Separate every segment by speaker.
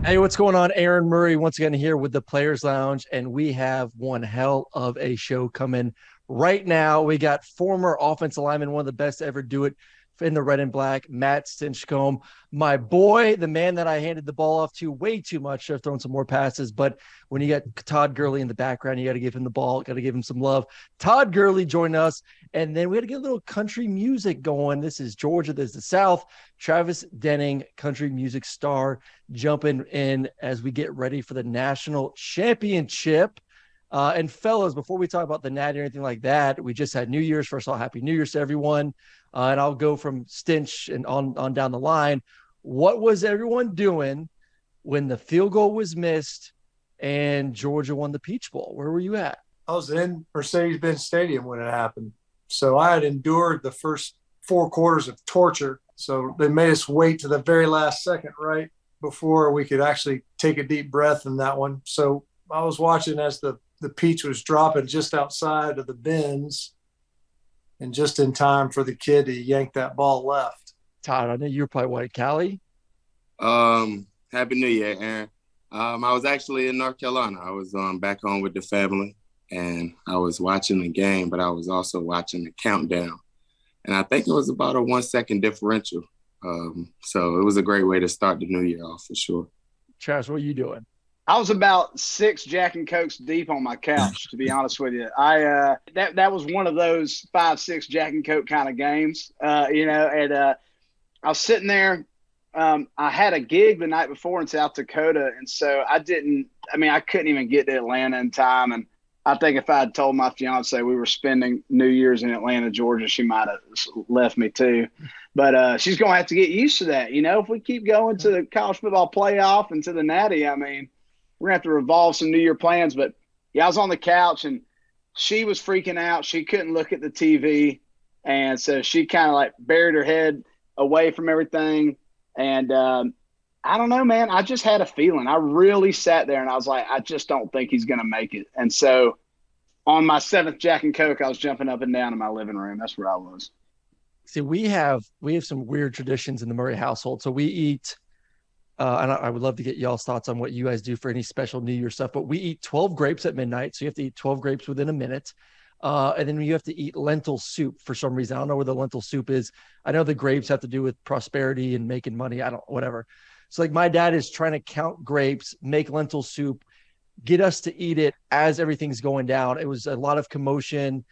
Speaker 1: Hey, what's going on? Aaron Murray once again here with the Players Lounge, and we have one hell of a show coming right now. We got former offensive lineman, one of the best to ever do it in the red and black, Matt Stinchcomb, my boy, the man that I handed the ball off to way too much. Should have thrown some more passes, but when you got Todd Gurley in the background, you got to give him the ball, got to give him some love. Todd Gurley joined us, and then we had to get a little country music going. This is Georgia, this is the South. Travis Denning, country music star, jumping in as we get ready for the national championship. And fellas, before we talk about the Natty or anything like that, we just had New Year's. First of all, Happy New Year's to everyone. And I'll go from Stinch and on down the line. What was everyone doing when the field goal was missed and Georgia won the Peach Bowl? Where were you at?
Speaker 2: I was in Mercedes-Benz Stadium when it happened. So I had endured the first 4 quarters of torture. So they made us wait to the very last second, right, before we could actually take a deep breath in that one. So I was watching as the Peach was dropping just outside of the bins and just in time for the kid to yank that ball left.
Speaker 1: Todd, I know you were probably what, Cali?
Speaker 3: Happy New Year, Aaron. I was actually in North Carolina. I was back home with the family, and I was watching the game, but I was also watching the countdown. And I think it was about a 1 second differential. So it was a great way to start the new year off for sure.
Speaker 1: Travis, what are you doing?
Speaker 4: I was about 6 Jack and Cokes deep on my couch, to be honest with you. That was one of those 5, 6 Jack and Coke kind of games, and I was sitting there. I had a gig the night before in South Dakota, and so I couldn't even get to Atlanta in time. And I think if I had told my fiance we were spending New Year's in Atlanta, Georgia, she might have left me too. But she's going to have to get used to that. If we keep going to the college football playoff and to the Natty, we're going to have to revolve some New Year plans. But, yeah, I was on the couch, and she was freaking out. She couldn't look at the TV. And so she kind of, like, buried her head away from everything. And I don't know, man. I just had a feeling. I really sat there, and I was like, I just don't think he's going to make it. And so on my 7th Jack and Coke, I was jumping up and down in my living room. That's where I was.
Speaker 1: See, we have some weird traditions in the Murray household. So we eat and I would love to get y'all's thoughts on what you guys do for any special New Year stuff, but we eat 12 grapes at midnight. So you have to eat 12 grapes within a minute. And then you have to eat lentil soup for some reason. I don't know where the lentil soup is. I know the grapes have to do with prosperity and making money. Whatever. So like my dad is trying to count grapes, make lentil soup, get us to eat it as everything's going down. It was a lot of commotion,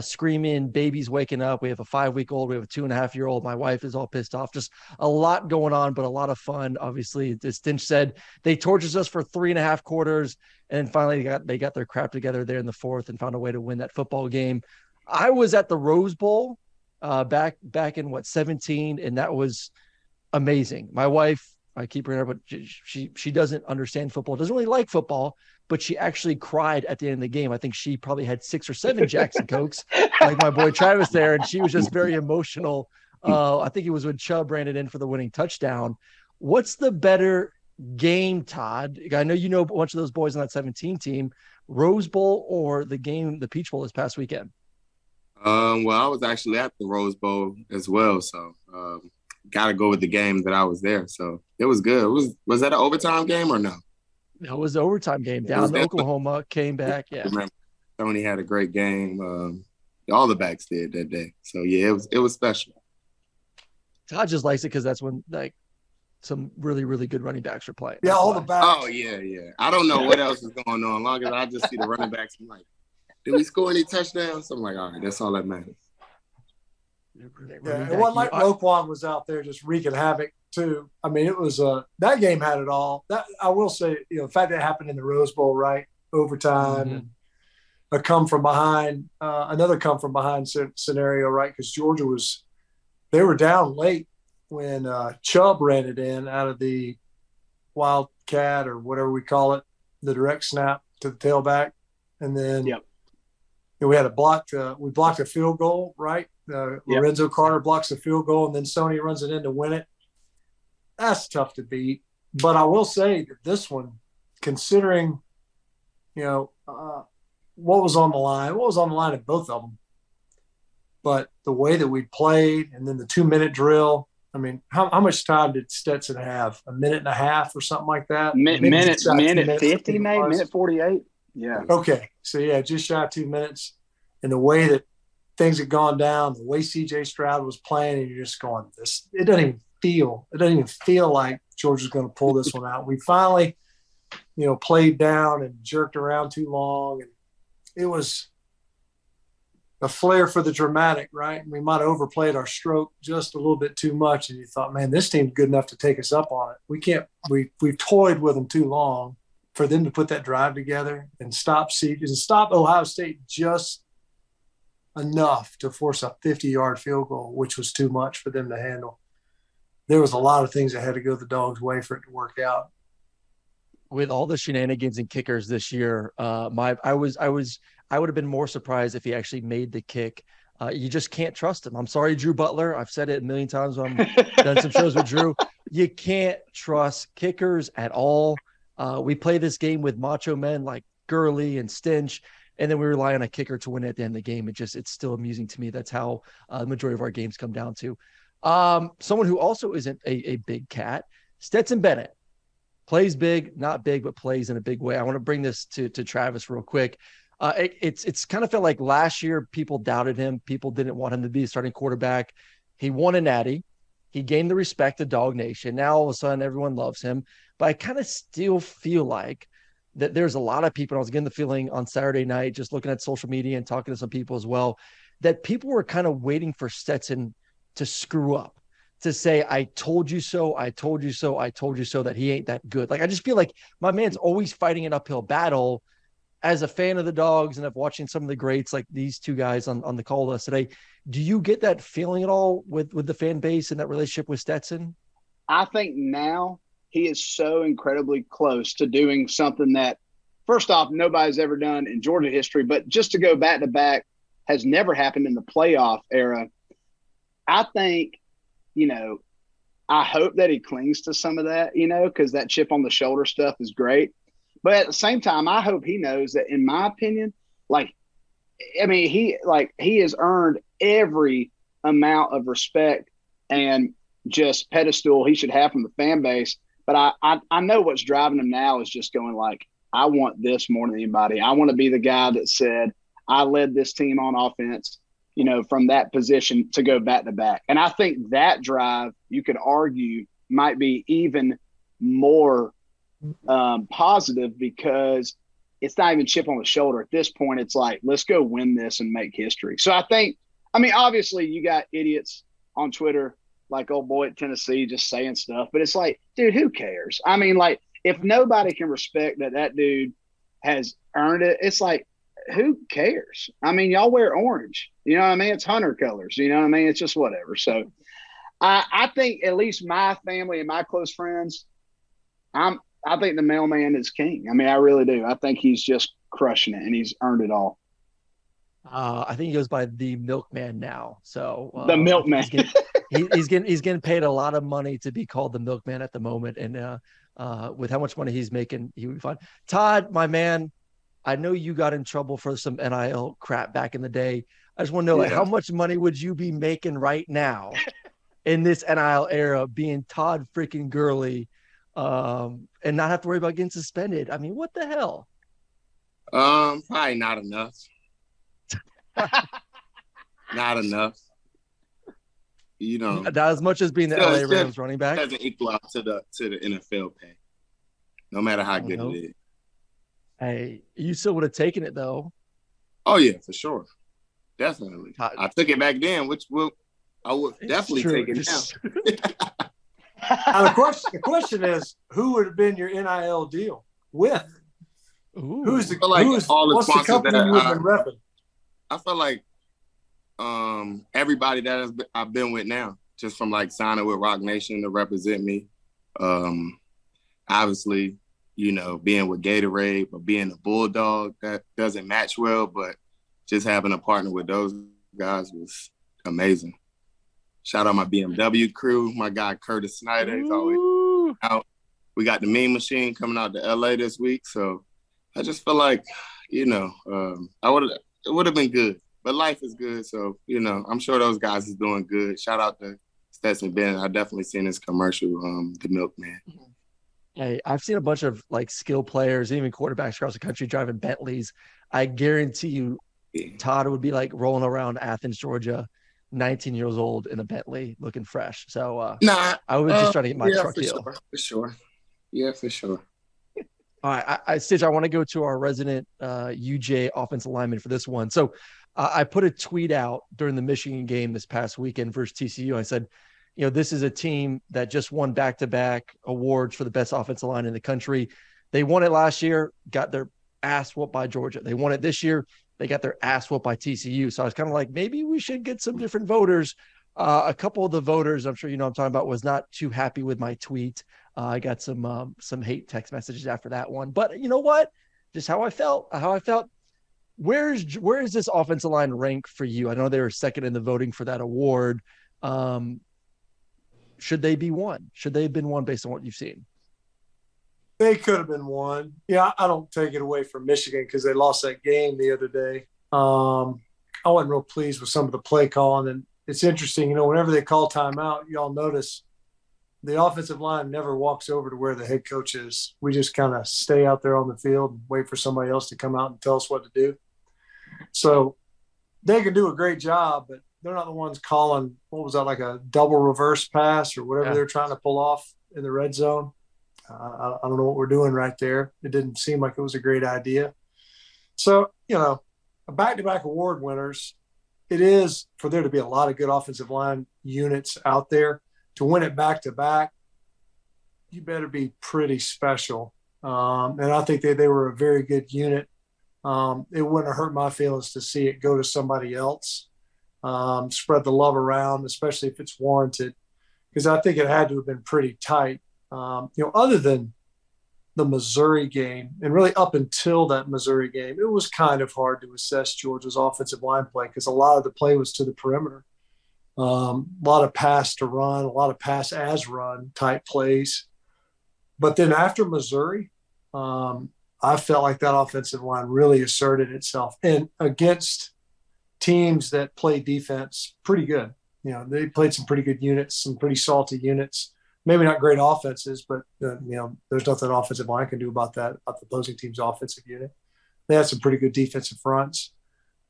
Speaker 1: screaming, babies waking up. We have a 5-week-old, we have a 2.5-year-old. My wife is all pissed off. Just a lot going on, but a lot of fun. Obviously, as Stinch said, they tortured us for 3.5 quarters, and finally they got their crap together there in the 4th and found a way to win that football game. I was at the Rose Bowl back in 17, and that was amazing. My wife, I keep bringing her up, but she doesn't understand football, doesn't really like football, but she actually cried at the end of the game. I think she probably had 6 or 7 Jackson Cokes, like my boy Travis there, and she was just very emotional. I think it was when Chubb ran it in for the winning touchdown. What's the better game, Todd? I know you know a bunch of those boys on that 17 team, Rose Bowl or the Peach Bowl this past weekend?
Speaker 3: Well, I was actually at the Rose Bowl as well, so got to go with the game that I was there. So it was good. Was that an overtime game or no?
Speaker 1: It was the overtime game down in Oklahoma, came back. Yeah.
Speaker 3: Tony had a great game. All the backs did that day. So, yeah, it was special.
Speaker 1: Todd just likes it because that's when, like, some really, really good running backs are playing.
Speaker 2: Yeah, all the backs.
Speaker 3: Oh, yeah. I don't know what else is going on. As long as I just see the running backs, I'm like, did we score any touchdowns? I'm like, all right, that's all that matters.
Speaker 2: Yeah, it wasn't like Roquan was out there just wreaking havoc too. I mean, it was that game had it all. That I will say, the fact that it happened in the Rose Bowl, right? Overtime, and another come from behind scenario, right? Because Georgia they were down late when Chubb ran it in out of the wildcat or whatever we call it, the direct snap to the tailback, and then we had we blocked a field goal, right? Lorenzo Carter blocks a field goal, and then Sony runs it in to win it. That's tough to beat. But I will say that this one, considering, what was on the line in both of them. But the way that we played, and then the 2-minute drill, I mean, how much time did Stetson have? A minute and a half or something like that?
Speaker 4: Minute 50, maybe minute 48. Yeah.
Speaker 2: Okay. So yeah, just shy of 2 minutes. And the way that things had gone down, the way CJ Stroud was playing, and you're just going, it doesn't even feel like Georgia's going to pull this one out. We finally, played down and jerked around too long. And it was a flair for the dramatic, right? We might have overplayed our stroke just a little bit too much. And you thought, man, this team's good enough to take us up on it. We've toyed with them too long for them to put that drive together and stop Ohio State just enough to force a 50-yard field goal, which was too much for them to handle. There was a lot of things that had to go the Dogs' way for it to work out.
Speaker 1: With all the shenanigans and kickers this year, I would have been more surprised if he actually made the kick. You just can't trust him. I'm sorry, Drew Butler. I've said it a million times when I've done some shows with Drew. You can't trust kickers at all. We play this game with macho men like Gurley and Stinch, and then we rely on a kicker to win at the end of the game. It's still amusing to me. That's how the majority of our games come down to. Someone who also isn't a big cat, Stetson Bennet. Plays big, not big, but plays in a big way. I want to bring this to Travis real quick. It's kind of felt like last year people doubted him. People didn't want him to be a starting quarterback. He won a natty. He gained the respect of Dog Nation. Now all of a sudden everyone loves him. But I kind of still feel like that there's a lot of people. I was getting the feeling on Saturday night, just looking at social media and talking to some people as well, that people were kind of waiting for Stetson to screw up, to say, I told you so, I told you so, I told you so, that he ain't that good. Like, I just feel like my man's always fighting an uphill battle. As a fan of the Dogs and of watching some of the greats like these two guys on the call with us today, do you get that feeling at all with the fan base and that relationship with Stetson?
Speaker 4: I think now he is so incredibly close to doing something that, first off, nobody's ever done in Georgia history, but just to go back-to-back has never happened in the playoff era. I think, I hope that he clings to some of that, because that chip on the shoulder stuff is great. But at the same time, I hope he knows that, in my opinion, he has earned every amount of respect and just pedestal he should have from the fan base. But I know what's driving him now is just going I want this more than anybody. I want to be the guy that said, I led this team on offense, from that position to go back to back. And I think that drive, you could argue, might be even more positive, because it's not even chip on the shoulder. At this point, it's let's go win this and make history. So obviously you got idiots on Twitter like old boy at Tennessee just saying stuff, but it's dude, who cares? If nobody can respect that dude has earned it, it's who cares? Y'all wear orange, it's hunter colors, it's just whatever. So I think at least my family and my close friends, I think the mailman is king. I really do. I think he's just crushing it, and he's earned it all.
Speaker 1: I think he goes by the milkman now. So
Speaker 4: the milkman.
Speaker 1: He's getting paid a lot of money to be called the milkman at the moment, and with how much money he's making, he would be fine. Todd, my man, I know you got in trouble for some NIL crap back in the day. I just want to know, how much money would you be making right now in this NIL era, being Todd freaking Gurley? And not have to worry about getting suspended. What the hell?
Speaker 3: Probably not enough. Not enough.
Speaker 1: Not as much as being the LA Rams running back.
Speaker 3: It doesn't equal out to the NFL pay, no matter how good it is.
Speaker 1: Hey, you still would have taken it though.
Speaker 3: Oh yeah, for sure, definitely. I took it back then, I would definitely take it now.
Speaker 2: Now, the question is, who would have been your NIL deal with? What's the company you would have been repping?
Speaker 3: I feel like everybody that I've been with now, just from signing with Rock Nation to represent me. Obviously, being with Gatorade, but being a Bulldog, that doesn't match well, but just having a partner with those guys was amazing. Shout out my BMW crew, my guy Curtis Snyder. He's always out. We got the Meme Machine coming out to LA this week, so I just feel like, it would have been good. But life is good, so I'm sure those guys is doing good. Shout out to Stetson Bennet. I've definitely seen his commercial, the Milkman.
Speaker 1: Hey, I've seen a bunch of like skill players, even quarterbacks across the country driving Bentleys. I guarantee you, Todd would be like rolling around Athens, Georgia, 19 years old in a Bentley, looking fresh. So I was just trying to get my truck deal.
Speaker 3: For sure. Yeah, for sure.
Speaker 1: All right, Stitch, I want to go to our resident UJ offensive lineman for this one. So I put a tweet out during the Michigan game this past weekend versus TCU. I said, this is a team that just won back-to-back awards for the best offensive line in the country. They won it last year, got their ass whooped by Georgia. They won it this year. They got their ass whooped by TCU. So I was kind of like, maybe we should get some different voters. A couple of the voters, I'm sure you know what I'm talking about, was not too happy with my tweet. I got some hate text messages after that one. But you know what? Just how I felt. Where is this offensive line rank for you? I know they were second in the voting for that award. Should they be one? Should they have been one based on what you've seen?
Speaker 2: They could have been one. Yeah, I don't take it away from Michigan because they lost that game the other day. I wasn't real pleased with some of the play calling. And it's interesting, whenever they call timeout, y'all notice the offensive line never walks over to where the head coach is. We just kind of stay out there on the field and wait for somebody else to come out and tell us what to do. So they can do a great job, but they're not the ones calling, what was that, like a double reverse pass or whatever they're trying to pull off in the red zone. I don't know what we're doing right there. It didn't seem like it was a great idea. So, a back-to-back award winners, it is for there to be a lot of good offensive line units out there. To win it back-to-back, you better be pretty special. And I think they were a very good unit. It wouldn't have hurt my feelings to see it go to somebody else. Spread the love around, especially if it's warranted, because I think it had to have been pretty tight. Other than the Missouri game, and really up until that Missouri game, it was kind of hard to assess Georgia's offensive line play because a lot of the play was to the perimeter. A lot of pass to run, a lot of pass as run type plays. But then after Missouri, I felt like that offensive line really asserted itself. And against teams that play defense pretty good. They played some pretty good units, some pretty salty units. Maybe not great offenses, but, there's nothing an offensive line can do about that, about the opposing team's offensive unit. They had some pretty good defensive fronts.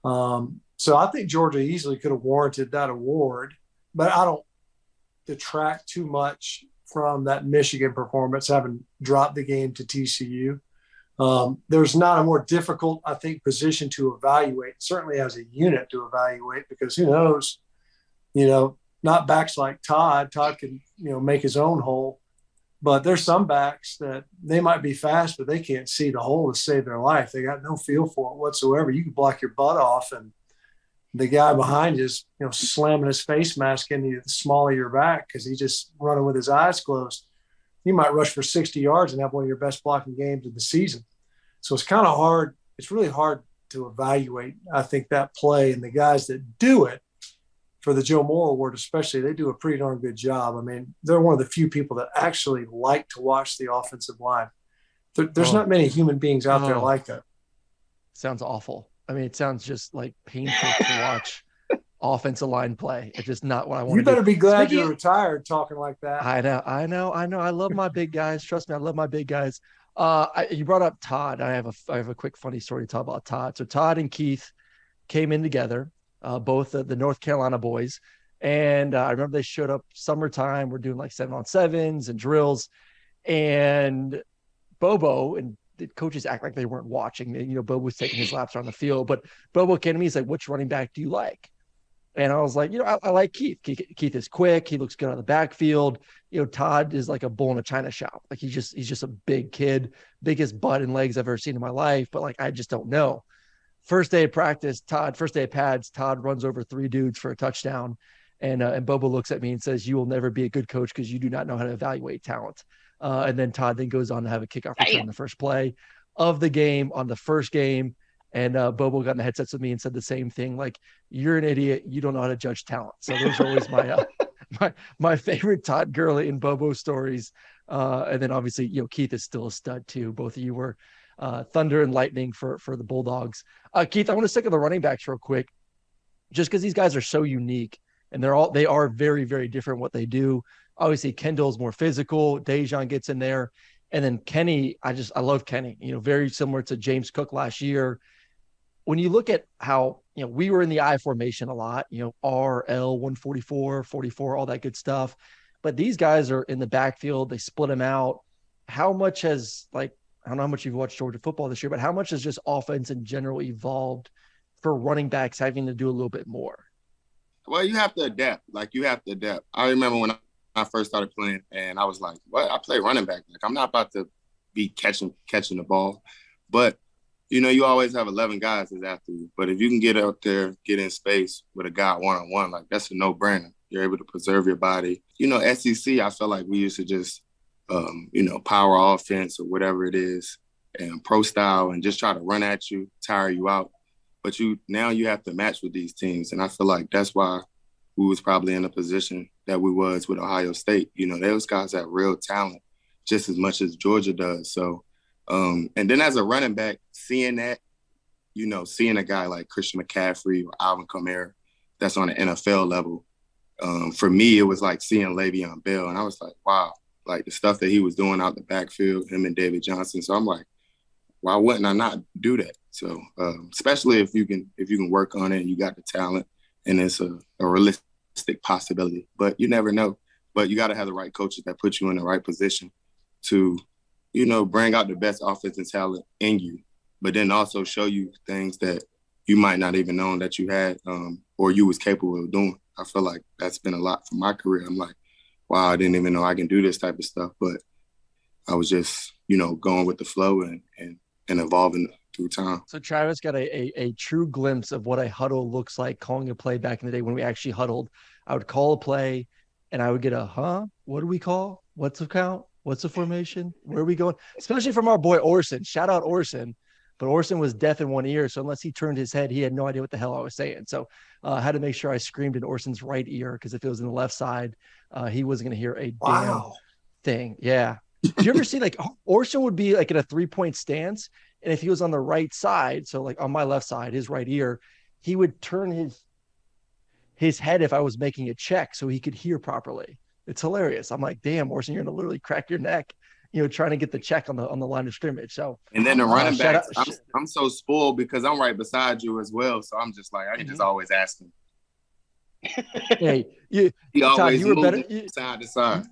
Speaker 2: So I think Georgia easily could have warranted that award, but I don't detract too much from that Michigan performance, having dropped the game to TCU. There's not a more difficult, I think, position to evaluate, certainly as a unit to evaluate, because who knows, not backs like Todd. Todd can, make his own hole, but there's some backs that they might be fast, but they can't see the hole to save their life. They got no feel for it whatsoever. You can block your butt off, and the guy behind you is, slamming his face mask into the small of your back because he's just running with his eyes closed. You might rush for 60 yards and have one of your best blocking games of the season. So it's kind of hard. It's really hard to evaluate, I think, that play, and the guys that do it for the Joe Moore Award, especially, they do a pretty darn good job. I mean, they're one of the few people that actually like to watch the offensive line. There's not many human beings out there like that.
Speaker 1: Sounds awful. I mean, it sounds just like painful to watch offensive line play. It's just not what I want to do.
Speaker 2: You better be glad you're retired talking like that.
Speaker 1: I know. I love my big guys. Trust me, I love my big guys. You brought up Todd. I have a quick funny story to talk about Todd. So Todd and Keith came in together, both the North Carolina boys. And I remember they showed up summertime. We're doing like 7-on-7s and drills. And Bobo and the coaches act like they weren't watching. Bobo was taking his laps around the field. But Bobo came to me. He's like, "Which running back do you like?" And I was like, I like Keith. Keith is quick. He looks good on the backfield. Todd is like a bull in a china shop. Like he's just a big kid, biggest butt and legs I've ever seen in my life. But like, I just don't know. First day of practice, first day of pads, Todd runs over 3 dudes for a touchdown. And Bobo looks at me and says, "You will never be a good coach because you do not know how to evaluate talent." And then Todd then goes on to have a kickoff return on the first play of the game on the first game. And Bobo got in the headsets with me and said the same thing. Like, "You're an idiot. You don't know how to judge talent." So those are always my favorite Todd Gurley and Bobo stories. And then obviously, Keith is still a stud too. Both of you were thunder and lightning for the Bulldogs. Keith, I want to stick with the running backs real quick, just because these guys are so unique. and they are very, very different what they do. Obviously, Kendall's more physical. Dejon gets in there. And then Kenny, I love Kenny, very similar to James Cook last year. When you look at how, we were in the I formation a lot, R, L, 144, 44, all that good stuff. But these guys are in the backfield. They split them out. How much has, I don't know how much you've watched Georgia football this year, but how much has just offense in general evolved for running backs having to do a little bit more?
Speaker 3: Well, you have to adapt. You have to adapt. I remember when I first started playing, and I was like, "What? I play running back. I'm not about to be catching the ball." But you always have 11 guys that's after you. But if you can get out there, get in space with a guy one-on-one, that's a no-brainer. You're able to preserve your body. SEC, I felt like we used to just, power offense or whatever it is, and pro style, and just try to run at you, tire you out. But now you have to match with these teams, and I feel like that's why we was probably in a position that we was with Ohio State. Those guys have real talent just as much as Georgia does. So, and then as a running back, seeing that, seeing a guy like Christian McCaffrey or Alvin Kamara that's on the NFL level, for me, it was like seeing Le'Veon Bell. And I was like, wow, the stuff that he was doing out the backfield, him and David Johnson. So I'm like, why wouldn't I not do that? So especially if you can work on it and you got the talent and it's a realistic possibility, but you never know. But you got to have the right coaches that put you in the right position to, bring out the best offensive talent in you, but then also show you things that you might not even know that you had or you was capable of doing. I feel like that's been a lot for my career. I'm like, wow, I didn't even know I can do this type of stuff, but I was just, going with the flow and evolving through time.
Speaker 1: So Travis got a true glimpse of what a huddle looks like, calling a play back in the day when we actually huddled. I would call a play and I would get what do we call? What's the count? What's the formation? Where are we going? Especially from our boy Orson. Shout out Orson. But Orson was deaf in one ear, so unless he turned his head, he had no idea what the hell I was saying. So I had to make sure I screamed in Orson's right ear, because if it was in the left side, he wasn't going to hear a damn thing. Yeah. Did you ever see Orson would be in a 3-point stance, and if he was on the right side, so on my left side, his right ear, he would turn his head if I was making a check so he could hear properly. It's hilarious. I'm like, damn, Orson, you're going to literally crack your neck, trying to get the check on the line of scrimmage. So,
Speaker 3: and then the running backs, I'm so spoiled because I'm right beside you as well. So I'm just I can just always ask him.
Speaker 1: Hey,
Speaker 3: he
Speaker 1: Todd,
Speaker 3: always
Speaker 1: you were better
Speaker 3: side to side.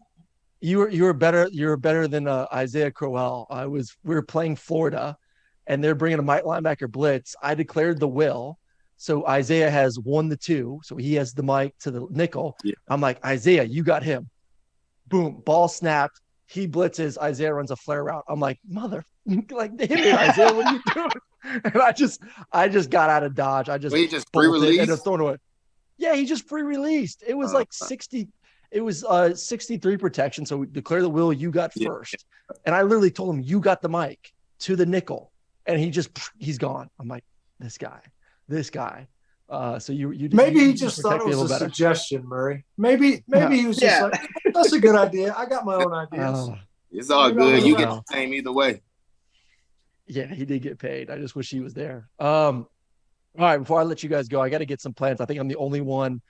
Speaker 1: You were better than Isaiah Crowell. We were playing Florida, and they're bringing a linebacker blitz. I declared the will. So Isaiah has 1-2. So he has the mic to the nickel. Yeah. I'm like, Isaiah, you got him. Boom, ball snapped. He blitzes. Isaiah runs a flare route. I'm like, damn it, Isaiah, what are you doing? And I just got out of dodge.
Speaker 3: He just pre-released?
Speaker 1: And thrown away. Yeah, he just pre-released. It was 60. It was 63 protection. So we declare the will. You got first. Yeah. And I literally told him, you got the mic to the nickel. And he's gone. I'm like, this guy. So you
Speaker 2: maybe he just thought it was a suggestion, Murray. Maybe he was just like, that's a good idea. I got my own ideas.
Speaker 3: It's all good. You get the same either way.
Speaker 1: Yeah, he did get paid. I just wish he was there. All right, before I let you guys go, I got to get some plans. I think I'm the only one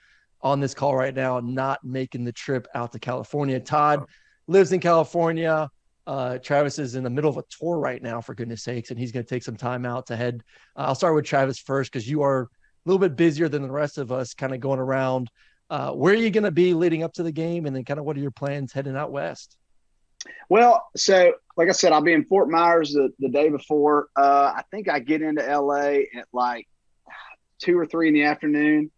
Speaker 1: on this call right now not making the trip out to California. Todd lives in California. Travis is in the middle of a tour right now, for goodness sakes, and he's going to take some time out to head. I'll start with Travis first, because you are a little bit busier than the rest of us, kind of going around. Where are you going to be leading up to the game, and then kind of what are your plans heading out west?
Speaker 4: Well, so like I said, I'll be in Fort Myers the day before. I think I get into LA at 2 or 3 in the afternoon.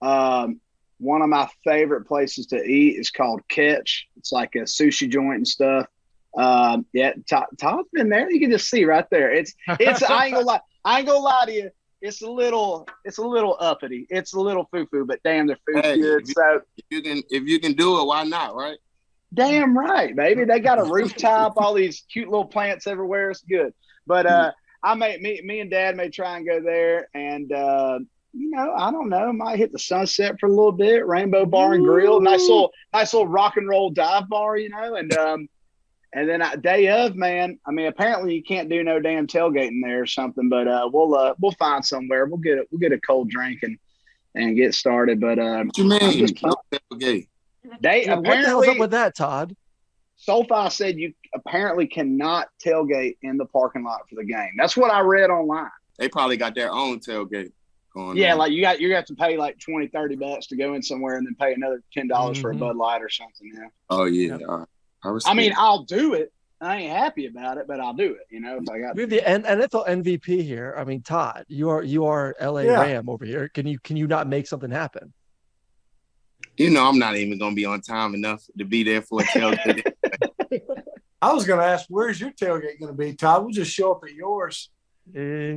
Speaker 4: One of my favorite places to eat is called Catch. It's like a sushi joint and stuff. Todd's been there. You can just see right there. It's I ain't gonna lie to you. It's a little uppity. It's a little foo-foo, but damn, the food's good.
Speaker 3: If you can do it, why not, right?
Speaker 4: Damn right, baby. They got a rooftop, all these cute little plants everywhere. It's good. But me and Dad may try and go there, and I don't know, might hit the Sunset for a little bit. Rainbow Bar and Grill, nice little rock and roll dive bar, and then day of, man. I mean, apparently you can't do no damn tailgating there or something, but we'll find somewhere. We'll get a cold drink and get started. But
Speaker 3: what you mean? No tailgate.
Speaker 4: They
Speaker 1: Yeah, what the hell's up with that, Todd?
Speaker 4: SoFi said you apparently cannot tailgate in the parking lot for the game. That's what I read online.
Speaker 3: They probably got their own tailgate going
Speaker 4: Yeah,
Speaker 3: on.
Speaker 4: like you have to pay like $20-$30 to go in somewhere and then pay another $10 for a Bud Light or something. Yeah.
Speaker 3: Oh yeah.
Speaker 4: I mean, I'll do it. I ain't happy about it, but I'll do it. You know, if I got.
Speaker 1: We have the NFL MVP here. I mean, Todd, you are LA Ram over here. Can you not make something happen?
Speaker 3: You know, I'm not even gonna be on time enough to be there for a tailgate.
Speaker 2: I was going to ask, where's your tailgate going to be, Todd? We'll just show up at yours.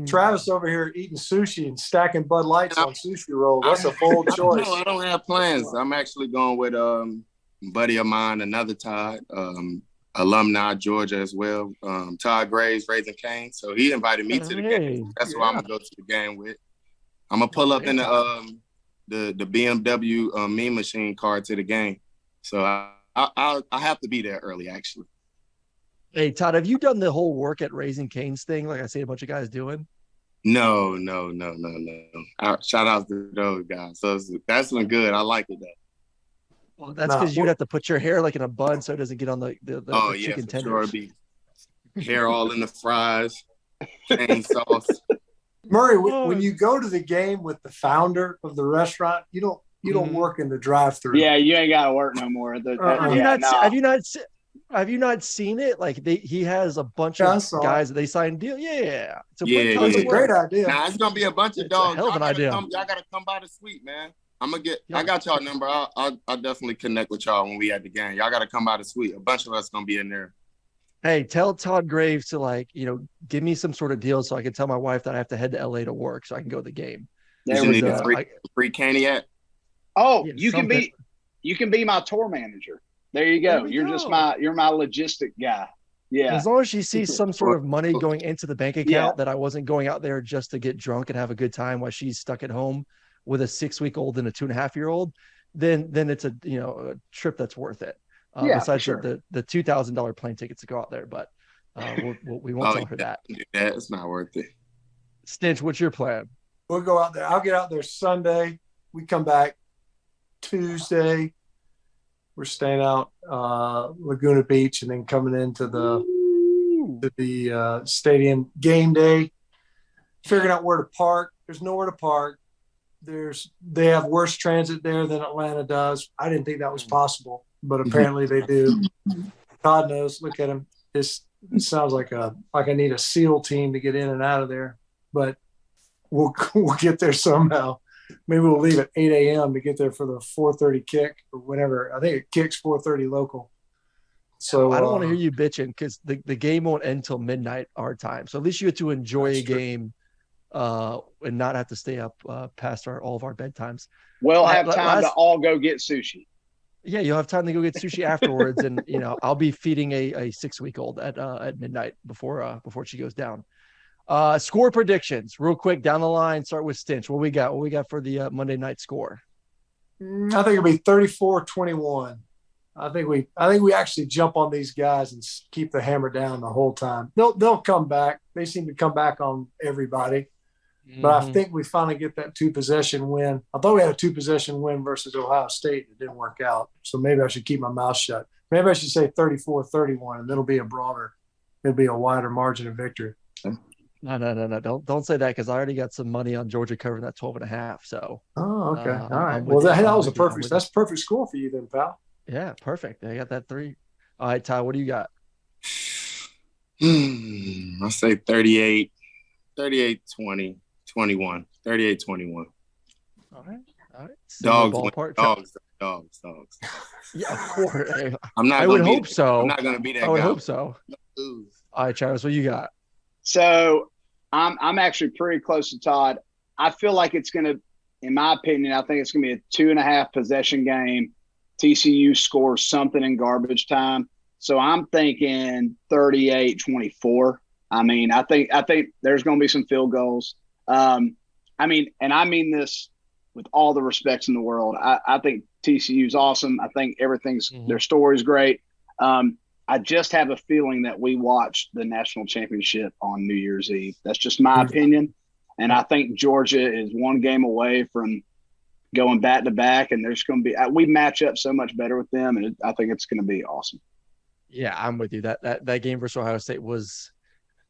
Speaker 2: Travis over here eating sushi and stacking Bud Lights on sushi rolls. That's a bold choice.
Speaker 3: No, I don't have plans. I'm actually going with a buddy of mine, another Todd, alumni Georgia as well. Todd Graves, Raising Cane. So he invited me to the game. That's why I'm gonna go to the game with. I'm gonna pull up in the BMW meme machine car to the game. So I have to be there early, actually.
Speaker 1: Hey, Todd, have you done the whole work at Raising Cane's thing like I see a bunch of guys doing?
Speaker 3: No. Shout out to those guys. So that's been good. I like it, though.
Speaker 1: Well, that's because you'd have to put your hair like in a bun so it doesn't get on the chicken tenders.
Speaker 3: Sure. Be hair all in the fries, cane sauce.
Speaker 2: Murray, when you go to the game with the founder of the restaurant, you don't work in the drive-thru.
Speaker 4: Yeah, you ain't got to work no more.
Speaker 1: Have you not seen it? Like he has a bunch of guys that they signed deal. Yeah.
Speaker 2: It's a great idea.
Speaker 3: Nah, it's gonna be a bunch of dogs.
Speaker 1: Hell of an idea.
Speaker 3: Y'all gotta come by the suite, man. I got y'all number. I'll definitely connect with y'all when we at the game. Y'all gotta come by the suite. A bunch of us gonna be in there.
Speaker 1: Hey, tell Todd Graves to give me some sort of deal so I can tell my wife that I have to head to LA to work so I can go to the game.
Speaker 3: You need a free caniac.
Speaker 4: Oh, you can be my tour manager. There you go. You're my logistic guy. Yeah.
Speaker 1: As long as she sees some sort of money going into the bank account that I wasn't going out there just to get drunk and have a good time while she's stuck at home with a 6-week-old and a 2.5-year-old, then it's a trip that's worth it. Besides the $2,000 plane tickets to go out there, but we won't tell her that.
Speaker 3: It's not worth it.
Speaker 1: Stinch, what's your plan?
Speaker 2: We'll go out there. I'll get out there Sunday. We come back Tuesday. We're staying out Laguna Beach and then coming into the stadium game day. Figuring out where to park. There's nowhere to park. They have worse transit there than Atlanta does. I didn't think that was possible, but apparently they do. Todd knows. Look at him. It sounds like I need a SEAL team to get in and out of there, but we'll get there somehow. Maybe we'll leave at 8 a.m. to get there for the 4:30 kick or whatever. I think it kicks 4:30 local. So
Speaker 1: I don't want to hear you bitching because the game won't end till midnight our time. So at least you get to enjoy a game and not have to stay up past all of our bedtimes.
Speaker 4: We'll have time to all go get sushi.
Speaker 1: Yeah, you'll have time to go get sushi afterwards, and I'll be feeding a 6-week-old at midnight before she goes down. Score predictions, real quick down the line. Start with Stinch. What we got for the Monday night score?
Speaker 2: I think it'll be 34-21. I think we actually jump on these guys and keep the hammer down the whole time. They'll come back. They seem to come back on everybody. But I think we finally get that 2-possession win. I thought we had a 2-possession win versus Ohio State. It didn't work out. So maybe I should keep my mouth shut. Maybe I should say 34-31, and it'll be a wider margin of victory.
Speaker 1: No. Don't say that because I already got some money on Georgia covering that 12.5. So.
Speaker 2: Oh, okay. All right. Well, that was that's a perfect score for you then, pal.
Speaker 1: Yeah, perfect. I got that 3. All right, Ty, what do you got?
Speaker 3: I'll say 38, 20, 21, 38, 21.
Speaker 1: All right.
Speaker 3: Dogs.
Speaker 1: Yeah, of course.
Speaker 3: I
Speaker 1: would hope so.
Speaker 3: I'm not going to be that guy.
Speaker 1: I would hope so. All right, Travis, what you got?
Speaker 4: So I'm actually pretty close to Todd. I feel like it's going to, in my opinion, I think it's going to be a 2.5 possession game. TCU scores something in garbage time. So I'm thinking 38-24. I think there's going to be some field goals. And I mean this with all the respects in the world. I think TCU's awesome. I think their story's great. I just have a feeling that we watched the national championship on New Year's Eve. That's just my opinion. And I think Georgia is one game away from going back to back, and there's going to be we match up so much better with them, and I think it's going to be awesome.
Speaker 1: Yeah, I'm with you. That game versus Ohio State was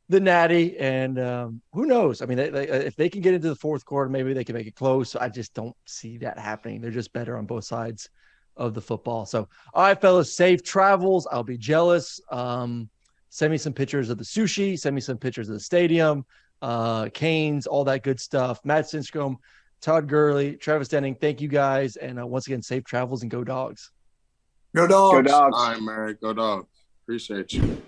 Speaker 1: the natty, and who knows? I mean, if they can get into the fourth quarter, maybe they can make it close. I just don't see that happening. They're just better on both sides of the football. So, all right, fellas, safe travels. I'll be jealous. Send me some pictures of the sushi. Send me some pictures of the stadium, Canes, all that good stuff. Matt Stinchcomb, Todd Gurley, Travis Denning, thank you guys. And once again, safe travels and go Dogs.
Speaker 2: Go Dogs.
Speaker 4: Go Dogs.
Speaker 3: All right, Mary. Go Dogs. Appreciate you.